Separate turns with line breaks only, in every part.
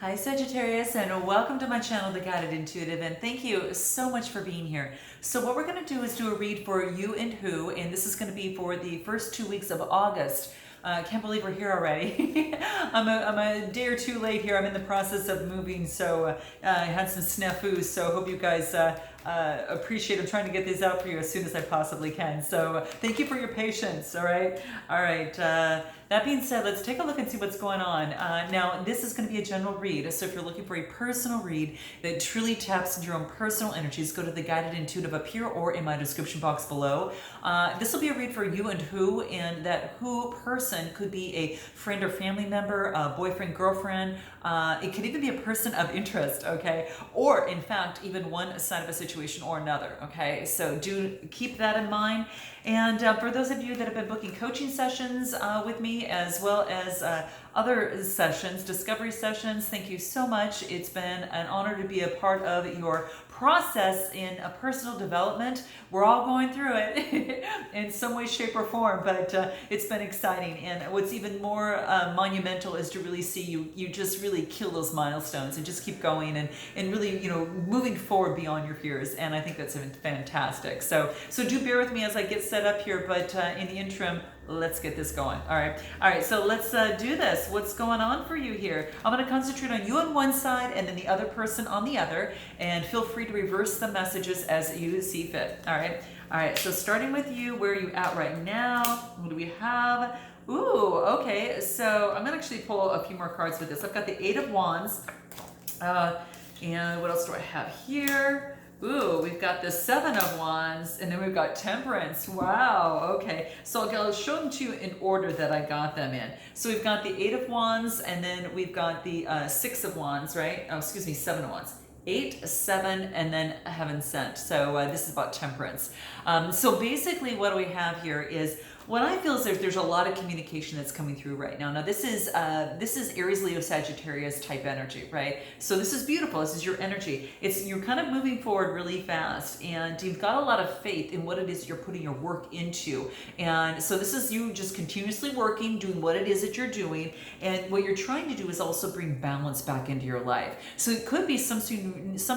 Hi Sagittarius, and welcome to my channel, The Guided Intuitive, and thank you so much for being here. So what we're going to do is do a read for you and who, and this is going to be for the first 2 weeks of August. I can't believe we're here already. I'm a day or two late here. I'm in the process of moving, so I had some snafus, so I hope you guys appreciate. I'm trying to get these out for you as soon as I possibly can. So thank you for your patience, all right? All right. That being said, let's take a look and see what's going on. Now, this is going to be a general read, so if you're looking for a personal read that truly taps into your own personal energies, go to the Guided Intuitive up here or in my description box below. This will be a read for you and who, and that who person could be a friend or family member, a boyfriend, girlfriend. It could even be a person of interest, okay? Or, in fact, even one side of a situation or another, okay? So do keep that in mind. And for those of you that have been booking coaching sessions with me, as well as other sessions, discovery sessions, thank you so much. It's been an honor to be a part of your process in a personal development. We're all going through it in some way, shape, or form, but it's been exciting. And what's even more monumental is to really see you just really kill those milestones and just keep going and really, moving forward beyond your fears. And I think that's fantastic. So do bear with me as I get set up here, but in the interim, let's get this going. All right, so let's do this. What's going on for you here? I'm going to concentrate on you on one side and then the other person on the other, and feel free to reverse the messages as you see fit. All right, so starting with you, where are you at right now? What do we have? Ooh, okay, so I'm going to actually pull a few more cards with this. I've got the Eight of Wands, and what else do I have here? Ooh, we've got the Seven of Wands, and then we've got Temperance. Wow, okay. So I'll show them to you in order that I got them in. So we've got the Eight of Wands, and then we've got the Six of Wands, right? Oh, excuse me, Seven of Wands. 8, 7, and then Heaven Sent. So this is about temperance. So basically what we have here is, what I feel is there's a lot of communication that's coming through right now. Now this is Aries, Leo, Sagittarius type energy, right? So this is beautiful. This is your energy. You're kind of moving forward really fast, and you've got a lot of faith in what it is you're putting your work into. And so this is you just continuously working, doing what it is that you're doing, and what you're trying to do is also bring balance back into your life. So it could be some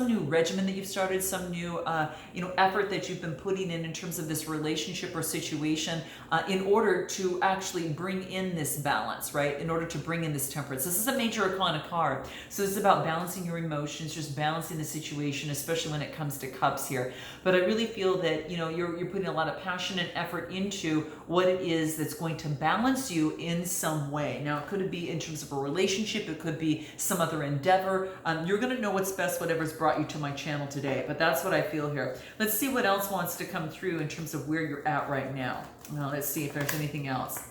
new regimen that you've started, some new effort that you've been putting in terms of this relationship or situation, in order to actually bring in this balance, right? In order to bring in this temperance. This is a major arcana card. So this is about balancing your emotions, just balancing the situation, especially when it comes to cups here. But I really feel that, you're putting a lot of passion and effort into what it is that's going to balance you in some way. Now, it could be in terms of a relationship. It could be some other endeavor. You're going to know what's best, whatever's brought you to my channel today. But that's what I feel here. Let's see what else wants to come through in terms of where you're at right now. Now, let's see if there's anything else.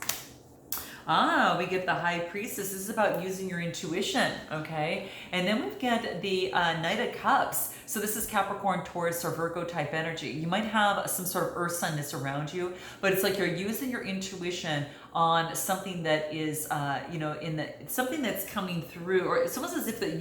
We get the High Priestess. This is about using your intuition, okay? And then we've got the Knight of Cups. So this is Capricorn, Taurus, or Virgo type energy. You might have some sort of earth sign that's around you, but it's like you're using your intuition on something that is, something that's coming through, or it's almost as if that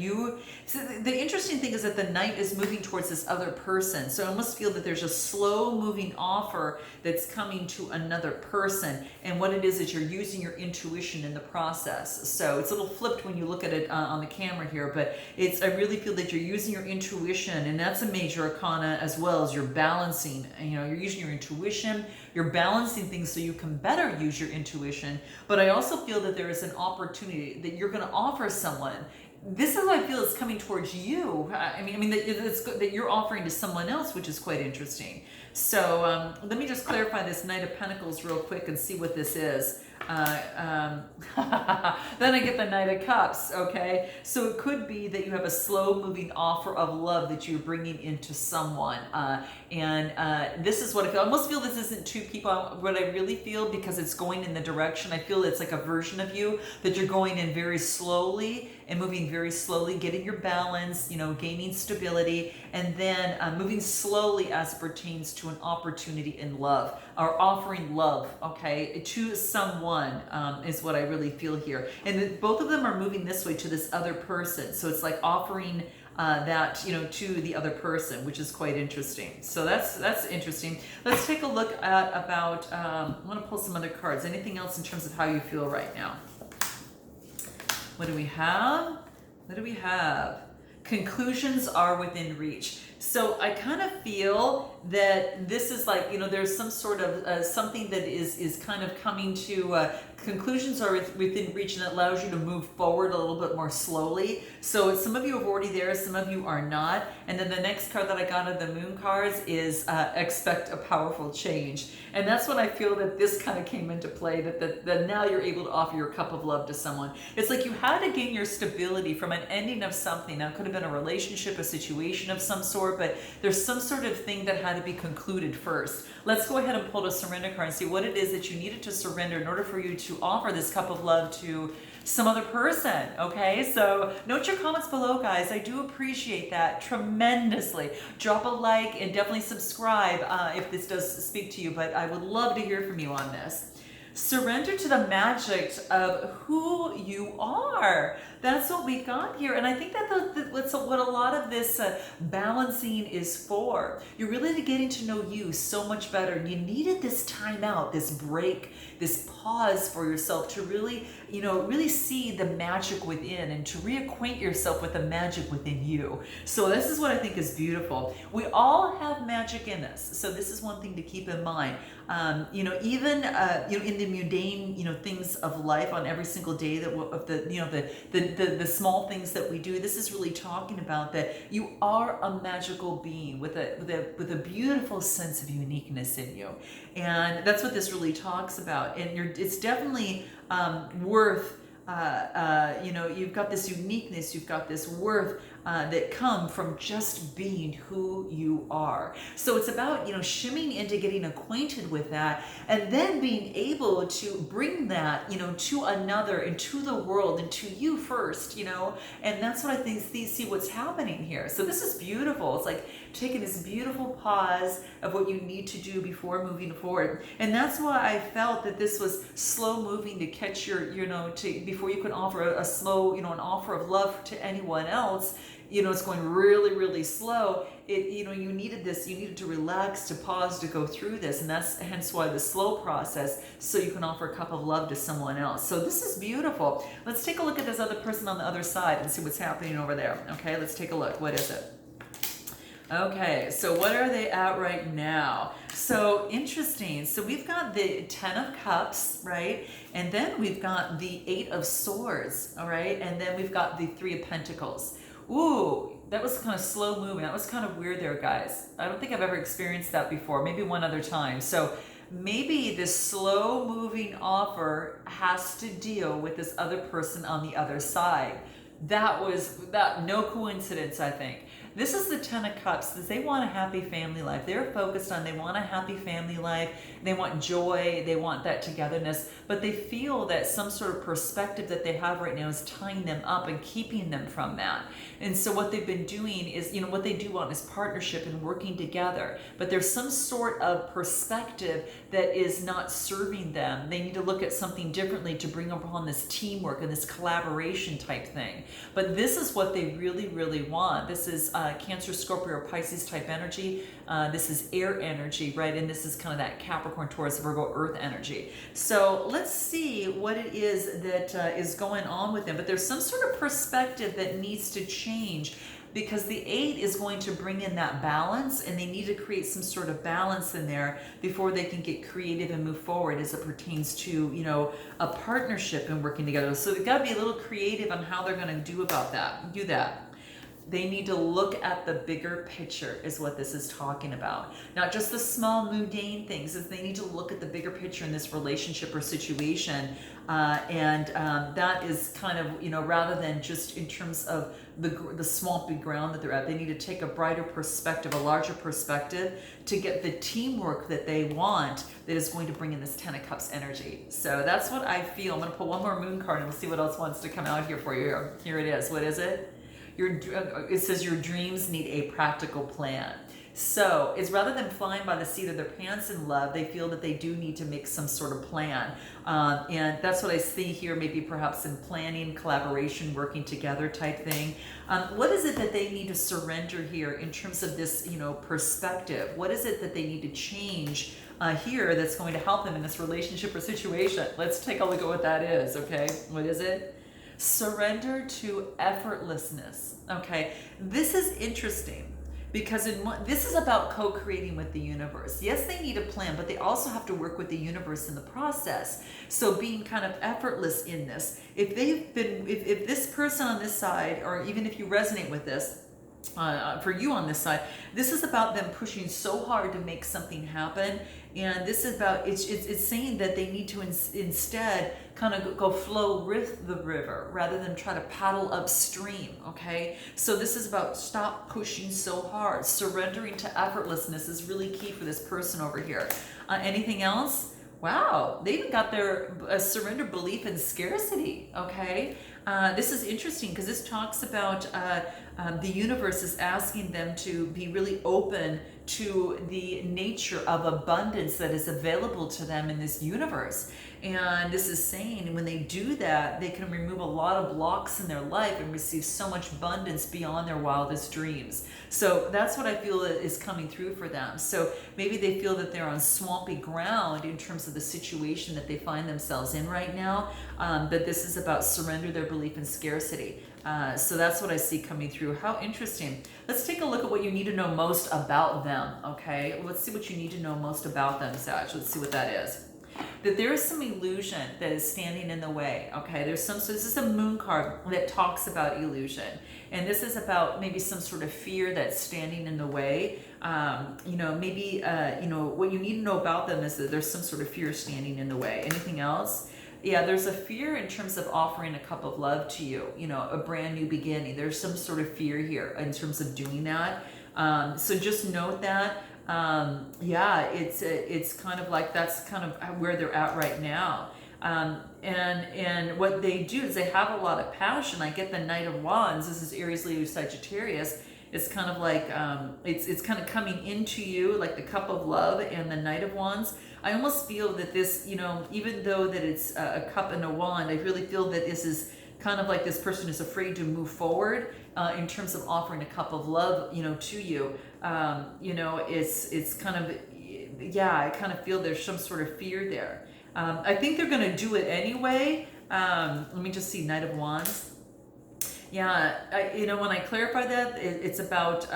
so the interesting thing is that the Knight is moving towards this other person. So I almost feel that there's a slow moving offer that's coming to another person. And what it is you're using your intuition in the process. So it's a little flipped when you look at it on the camera here, but I really feel that you're using your intuition, and that's a major arcana, as well as you're balancing. You're using your intuition, you're balancing things so you can better use your intuition. But I also feel that there is an opportunity that you're going to offer someone. This is what I feel is coming towards you. That you're offering to someone else, which is quite interesting. So let me just clarify this Knight of Pentacles real quick and see what this is. Then I get the Knight of Cups, okay? So it could be that you have a slow-moving offer of love that you're bringing into someone. This is what I feel. I almost feel this isn't two people. What I really feel, because it's going in the direction, I feel it's like a version of you that you're going in very slowly and moving very slowly, getting your balance, gaining stability, and then moving slowly as it pertains to an opportunity in love, or offering love, okay, to someone, is what I really feel here. And both of them are moving this way to this other person. So it's like offering that, to the other person, which is quite interesting. So that's interesting. Let's take a look at about, I want to pull some other cards. Anything else in terms of how you feel right now? What do we have? What do we have? Conclusions are within reach. So I kind of feel that this is like, there's some sort of something that is kind of coming to conclusions are within reach, and it allows you to move forward a little bit more slowly. So some of you are already there, some of you are not. And then the next card that I got of the moon cards is expect a powerful change. And that's when I feel that this kind of came into play, that now you're able to offer your cup of love to someone. It's like you had to gain your stability from an ending of something. Now it could have been a relationship, a situation of some sort, but there's some sort of thing that had to be concluded first. Let's go ahead and pull the surrender card and see what it is that you needed to surrender in order for you to offer this cup of love to some other person. Okay, so note your comments below, guys. I do appreciate that tremendously. Drop a like and definitely subscribe if this does speak to you, but I would love to hear from you on this. Surrender to the magic of who you are. That's what we got here. And I think that's what a lot of this balancing is for. You're really getting to know you so much better. And you needed this time out, this break, this pause for yourself to really, really see the magic within and to reacquaint yourself with the magic within you. So this is what I think is beautiful. We all have magic in us. So this is one thing to keep in mind. Even in the mundane, things of life on every single day the small things that we do. This is really talking about that you are a magical being with a beautiful sense of uniqueness in you, and that's what this really talks about. And it's definitely worth. You've got this uniqueness, you've got this worth that come from just being who you are. So it's about, shimming into getting acquainted with that, and then being able to bring that, to another and to the world and to you first, and that's what I think, see what's happening here. So this is beautiful. It's like taking this beautiful pause of what you need to do before moving forward. And that's why I felt that this was slow moving to catch your, before you can offer a slow, an offer of love to anyone else. It's going really, really slow. You needed to relax, to pause, to go through this. And that's hence why the slow process, so you can offer a cup of love to someone else. So this is beautiful. Let's take a look at this other person on the other side and see what's happening over there. Okay, let's take a look. What is it? Okay, so what are they at right now? So interesting. So we've got the 10 of Cups, right? And then we've got the 8 of Swords, all right? And then we've got the 3 of Pentacles. Ooh, that was kind of slow moving. That was kind of weird there, guys. I don't think I've ever experienced that before. Maybe one other time. So maybe this slow moving offer has to deal with this other person on the other side. No coincidence, I think. This is the 10 of Cups. They want a happy family life. They're focused on, they want a happy family life. They want joy. They want that togetherness. But they feel that some sort of perspective that they have right now is tying them up and keeping them from that. And so what they've been doing is, what they do want is partnership and working together. But there's some sort of perspective that is not serving them. They need to look at something differently to bring upon this teamwork and this collaboration type thing. But this is what they really, really want. This is Cancer, Scorpio, or Pisces type energy. This is air energy, right? And this is kind of that Capricorn, Taurus, Virgo, Earth energy. So let's see what it is that is going on with them. But there's some sort of perspective that needs to change, because the 8 is going to bring in that balance, and they need to create some sort of balance in there before they can get creative and move forward as it pertains to, a partnership and working together. So they've got to be a little creative on how they're going to do that. They need to look at the bigger picture is what this is talking about. Not just the small mundane things, is they need to look at the bigger picture in this relationship or situation. That is kind of, rather than just in terms of the swampy ground that they're at, they need to take a brighter perspective, a larger perspective, to get the teamwork that they want that is going to bring in this 10 of Cups energy. So that's what I feel. I'm going to pull one more moon card and we'll see what else wants to come out here for you. Here it is. What is it? It says your dreams need a practical plan. So it's rather than flying by the seat of their pants in love, they feel that they do need to make some sort of plan. And that's what I see here, maybe perhaps in planning, collaboration, working together type thing. What is it that they need to surrender here in terms of this, perspective? What is it that they need to change here that's going to help them in this relationship or situation? Let's take a look at what that is, okay? What is it? Surrender to effortlessness. Okay, this is interesting because this is about co-creating with the universe. Yes, they need a plan, but they also have to work with the universe in the process. So being kind of effortless in this. If this person on this side, or even if you resonate with this, for you on this side, this is about them pushing so hard to make something happen, and this is about it's saying that they need to instead kind of go flow with the river rather than try to paddle upstream. Okay, so this is about stop pushing so hard. Surrendering to effortlessness is really key for this person over here. Anything else? Wow, they even got their surrender belief in scarcity. Okay, this is interesting because this talks about the universe is asking them to be really open to the nature of abundance that is available to them in this universe. And this is saying when they do that, they can remove a lot of blocks in their life and receive so much abundance beyond their wildest dreams. So that's what I feel is coming through for them. So maybe they feel that they're on swampy ground in terms of the situation that they find themselves in right now. But this is about surrender their belief in scarcity. So that's what I see coming through. How interesting. Let's take a look at what you need to know most about them, okay? Let's see what you need to know most about them, Sag. Let's see what that is. That there is some illusion that is standing in the way, okay? So this is a moon card that talks about illusion. And this is about maybe some sort of fear that's standing in the way. Maybe what you need to know about them is that there's some sort of fear standing in the way. Anything else? Yeah, there's a fear in terms of offering a cup of love to you, a brand new beginning. There's some sort of fear here in terms of doing that. So just note that. It's kind of like that's kind of where they're at right now. And what they do is they have a lot of passion. I get the Knight of Wands. This is Aries, Leo, Sagittarius. It's kind of like it's kind of coming into you like the cup of love and the Knight of Wands. I almost feel that this, even though that it's a cup and a wand, I really feel that this is kind of like this person is afraid to move forward in terms of offering a cup of love, to you. It's kind of, I kind of feel there's some sort of fear there. I think they're going to do it anyway. Let me just see, Knight of Wands. Yeah, when I clarify that, it's about,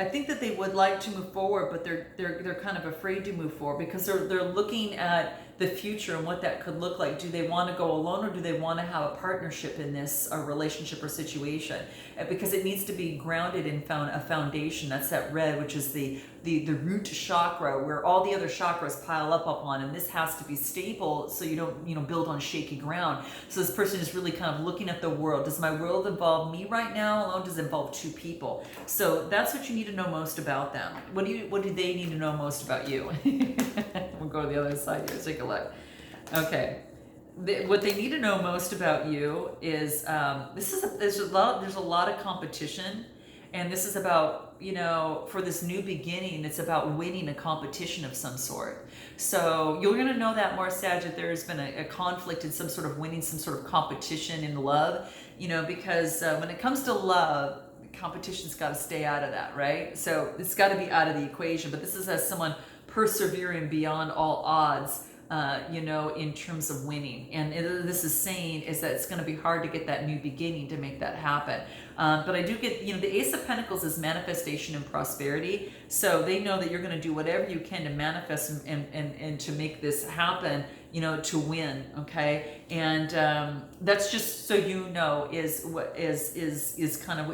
I think that they would like to move forward, but they're kind of afraid to move forward because they're looking at the future and what that could look like. Do they want to go alone, or do they want to have a partnership in this relationship or situation? Because it needs to be grounded in a foundation. That's that red, which is the root chakra, where all the other chakras pile up on, and this has to be stable so you don't build on shaky ground. So this person is really kind of looking at the world. Does my world involve me right now alone? Does it involve two people? So that's what you need to know most about them. What do they need to know most about you? We'll go to the other side here. Take a look. Okay. What they need to know most about you is there's a lot of competition, and this is about for this new beginning, it's about winning a competition of some sort. So you're going to know that more, Sag, that there's been a conflict in some sort of winning some sort of competition in love, because when it comes to love, competition's got to stay out of that, right? So it's got to be out of the equation. But this is as someone persevering beyond all odds, in terms of winning. And this is saying is that it's going to be hard to get that new beginning to make that happen. But I do get, the Ace of Pentacles is manifestation and prosperity. So they know that you're going to do whatever you can to manifest and to make this happen, to win. Okay. And that's just so is what is kind of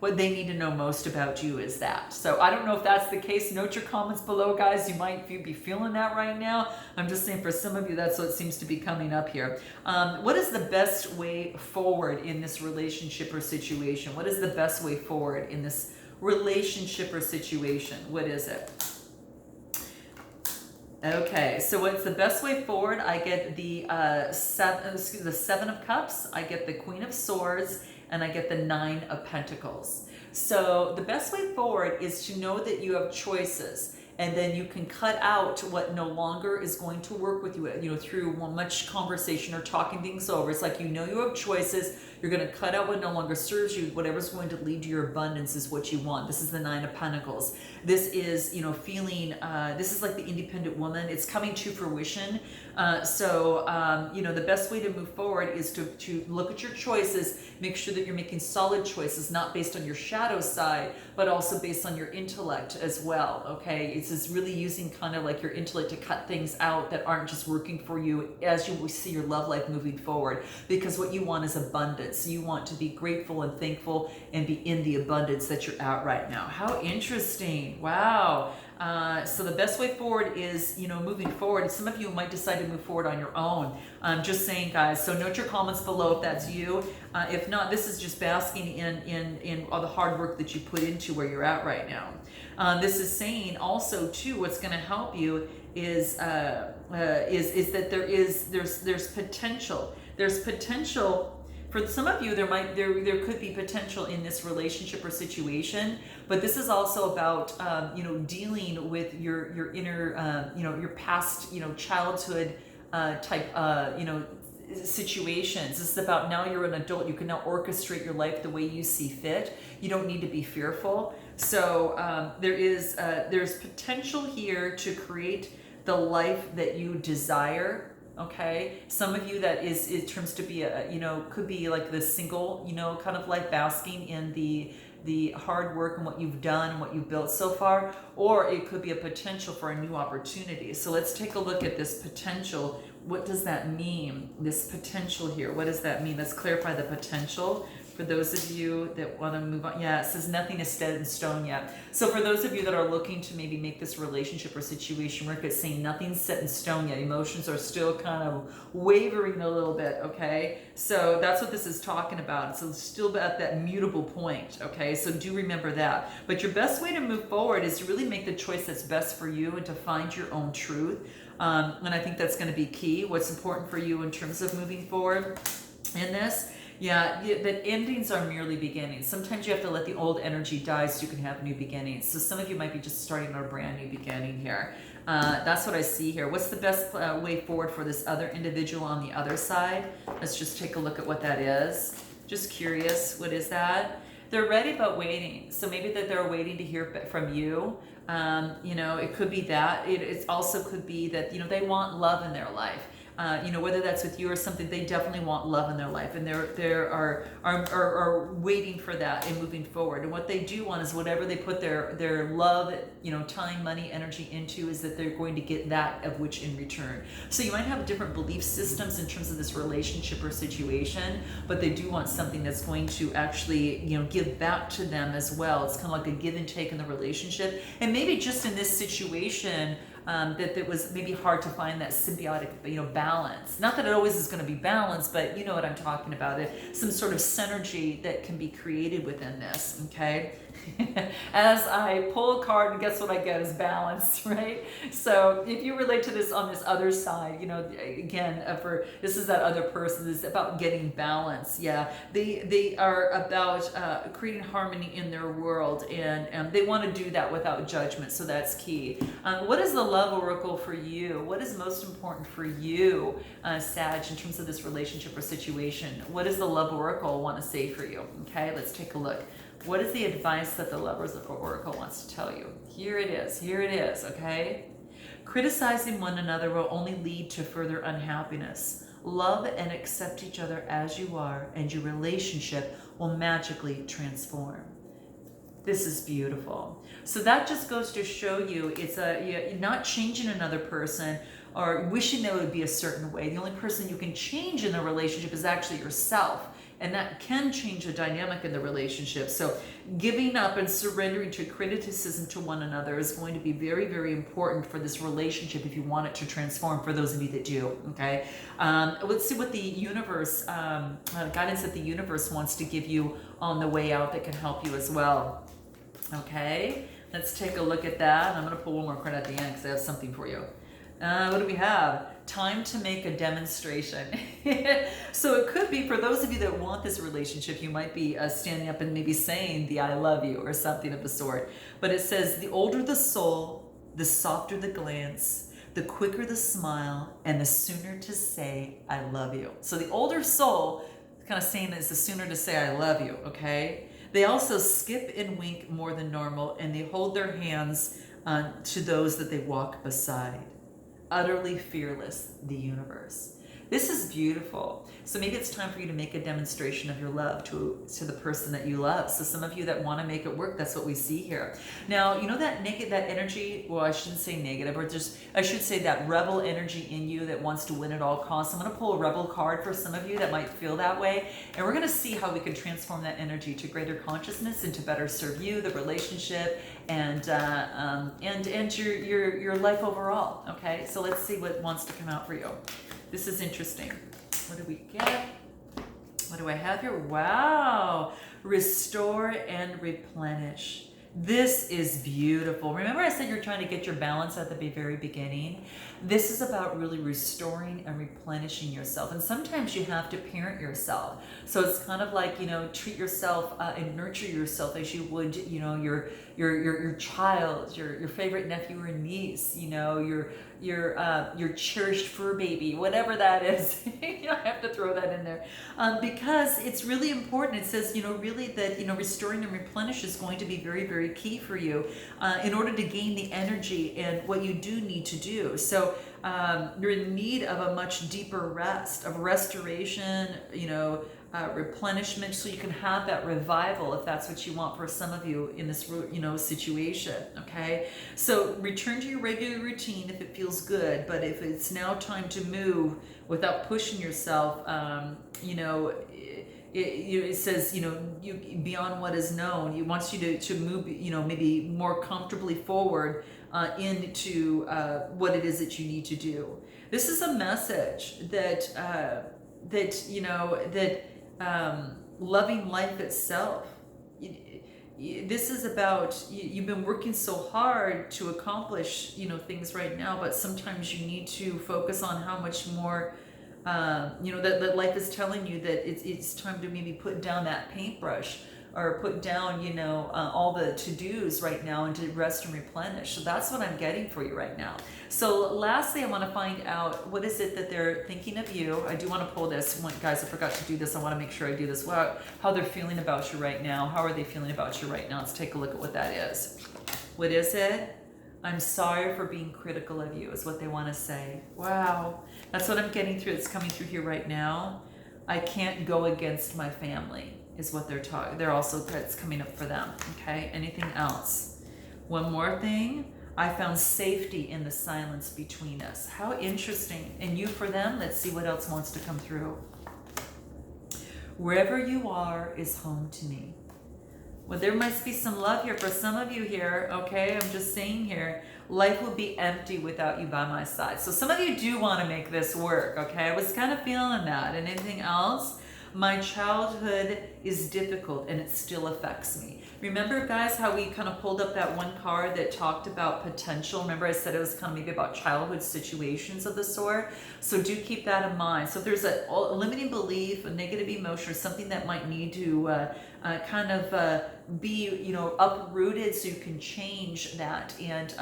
what they need to know most about you is that. So I don't know if that's the case. Note your comments below, guys. You might be feeling that right now. I'm just saying for some of you, that's what seems to be coming up here. What is the best way forward in this relationship or situation? What is the best way forward in this relationship or situation? What is it? Okay, so what's the best way forward? I get the Seven of Cups, I get the Queen of Swords, and I get the Nine of Pentacles. So the best way forward is to know that you have choices, and then you can cut out what no longer is going to work with you, through much conversation or talking things over. It's like you have choices. You're going to cut out what no longer serves you. Whatever's going to lead to your abundance is what you want. This is the Nine of Pentacles. This is, you know, feeling, this is like the independent woman. It's coming to fruition. You know, the best way to move forward is to look at your choices, make sure that you're making solid choices, not based on your shadow side, but also based on your intellect as well, okay? It's just really using kind of like your intellect to cut things out that aren't just working for you as you see your love life moving forward, because what you want is abundance. You want to be grateful and thankful and be in the abundance that you're at right now. How interesting. Wow. So the best way forward is, you know, moving forward. Some of you might decide to move forward on your own. I'm just saying, guys. So note your comments below if that's you. If not, this is just basking in all the hard work that you put into where you're at right now. This is saying also too, what's going to help you is that there's potential. There's potential. For some of you, there could be potential in this relationship or situation, but this is also about you know, dealing with your inner you know, your past, you know, childhood type you know, situations. This is about now you're an adult. You can now orchestrate your life the way you see fit. You don't need to be fearful. So there's potential here to create the life that you desire. Okay, some of you that is it terms to be a, you know, could be like the single, you know, kind of like basking in the hard work and what you've done and what you've built so far, or it could be a potential for a new opportunity. So let's take a look at this potential. What does that mean? This potential here, what does that mean? Let's clarify the potential for those of you that want to move on. Yeah, it says nothing is set in stone yet. So for those of you that are looking to maybe make this relationship or situation work, it's saying nothing's set in stone yet. Emotions are still kind of wavering a little bit, okay? So that's what this is talking about. So it's still at that mutable point, okay? So do remember that. But your best way to move forward is to really make the choice that's best for you and to find your own truth. And I think that's going to be key. What's important for you in terms of moving forward in this. Yeah, that endings are merely beginnings. Sometimes you have to let the old energy die so you can have new beginnings. So some of you might be just starting a brand new beginning here. That's what I see here. What's the best way forward for this other individual on the other side? Let's just take a look at what that is. Just curious, what is that? They're ready but waiting. So maybe that they're waiting to hear from you. You know, it could be that. It also could be that, you know, they want love in their life. You know, whether that's with you or something, they definitely want love in their life, and are waiting for that and moving forward. And what they do want is whatever they put their love, you know, time, money, energy into, is that they're going to get that of which in return. So you might have different belief systems in terms of this relationship or situation, but they do want something that's going to actually, you know, give back to them as well. It's kind of like a give and take in the relationship, and maybe just in this situation. That it was maybe hard to find that symbiotic, you know, balance. Not that it always is going to be balanced, but you know what I'm talking about. Some sort of synergy that can be created within this, okay? As I pull a card, and guess what I get is balance, right? So if you relate to this on this other side, you know, again, for this is that other person, this is about getting balance. Yeah, they are about creating harmony in their world, and they want to do that without judgment, so that's key. What is the love oracle for you? What is most important for you, Sag, in terms of this relationship or situation? What does the love oracle want to say for you? Okay, let's take a look. What is the advice that the Lovers Oracle wants to tell you? Here it is, okay? Criticizing one another will only lead to further unhappiness. Love and accept each other as you are, and your relationship will magically transform. This is beautiful. So that just goes to show you you're not changing another person or wishing they would be a certain way. The only person you can change in the relationship is actually yourself. And that can change the dynamic in the relationship. So giving up and surrendering to criticism to one another is going to be very, very important for this relationship if you want it to transform, for those of you that do, okay? Let's see what the universe, guidance that the universe wants to give you on the way out that can help you as well. Okay, let's take a look at that. I'm going to pull one more card at the end because I have something for you. What do we have? Time to make a demonstration. So it could be for those of you that want this relationship, you might be standing up and maybe saying the I love you or something of the sort. But it says the older the soul, the softer the glance, the quicker the smile, and the sooner to say I love you. So the older soul, kind of saying it's sooner to say I love you, okay? They also skip and wink more than normal, and they hold their hands to those that they walk beside. Utterly fearless, the universe. This is beautiful. So maybe it's time for you to make a demonstration of your love to the person that you love. So some of you that want to make it work, that's what we see here. Now, you know that that energy, well, I shouldn't say negative, or just, I should say that rebel energy in you that wants to win at all costs. I'm going to pull a rebel card for some of you that might feel that way. And we're going to see how we can transform that energy to greater consciousness and to better serve you, the relationship, and your life overall. Okay, so let's see what wants to come out for you. This is interesting. What do we get? What do I have here? Wow. Restore and replenish. This is beautiful. Remember I said you're trying to get your balance at the very beginning? This is about really restoring and replenishing yourself. And sometimes you have to parent yourself. So it's kind of like, you know, treat yourself and nurture yourself as you would, you know, your child, your favorite nephew or niece, you know, your cherished fur baby, whatever that is. You know, I have to throw that in there because it's really important. It says, you know, really that, you know, restoring and replenish is going to be very, very key for you in order to gain the energy and what you do need to do. So you're in need of a much deeper rest, of restoration, you know, replenishment, so you can have that revival if that's what you want for some of you in this, you know, situation. Okay, so return to your regular routine if it feels good, but if it's now time to move without pushing yourself, you know, it says, you know, you beyond what is known. It wants you to move, you know, maybe more comfortably forward into what it is that you need to do. This is a message that you know, that loving life itself. This is about, you've been working so hard to accomplish, you know, things right now, but sometimes you need to focus on how much more, you know, that life is telling you that it's time to maybe put down that paintbrush or put down, you know, all the to-dos right now and to rest and replenish. So that's what I'm getting for you right now. So lastly, I want to find out what is it that they're thinking of you. I do want to pull this. Guys, I forgot to do this. I want to make sure I do this. How they're feeling about you right now. How are they feeling about you right now? Let's take a look at what that is. What is it? I'm sorry for being critical of you is what they want to say. Wow. That's what I'm getting through. It's coming through here right now. I can't go against my family is what they're talking. They're also, that's coming up for them. Okay. Anything else? One more thing. I found safety in the silence between us. How interesting. And you for them. Let's see what else wants to come through. Wherever you are is home to me. Well, there must be some love here for some of you here, okay? I'm just saying here, life will be empty without you by my side. So some of you do want to make this work, okay? I was kind of feeling that. And anything else? My childhood is difficult and it still affects me. Remember, guys, how we kind of pulled up that one card that talked about potential? Remember I said it was kind of maybe about childhood situations of the sort? So do keep that in mind. So if there's a limiting belief, a negative emotion, or something that might need to be, you know, uprooted so you can change that and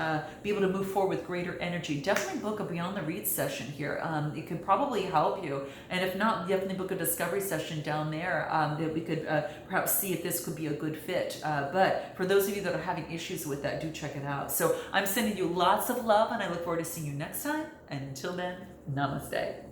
be able to move forward with greater energy, definitely book a Beyond the Read session here. It could probably help you. And if not, definitely book a discovery session down there that we could perhaps see if this could be a good fit. But for those of you that are having issues with that, do check it out. So I'm sending you lots of love and I look forward to seeing you next time. And until then, namaste.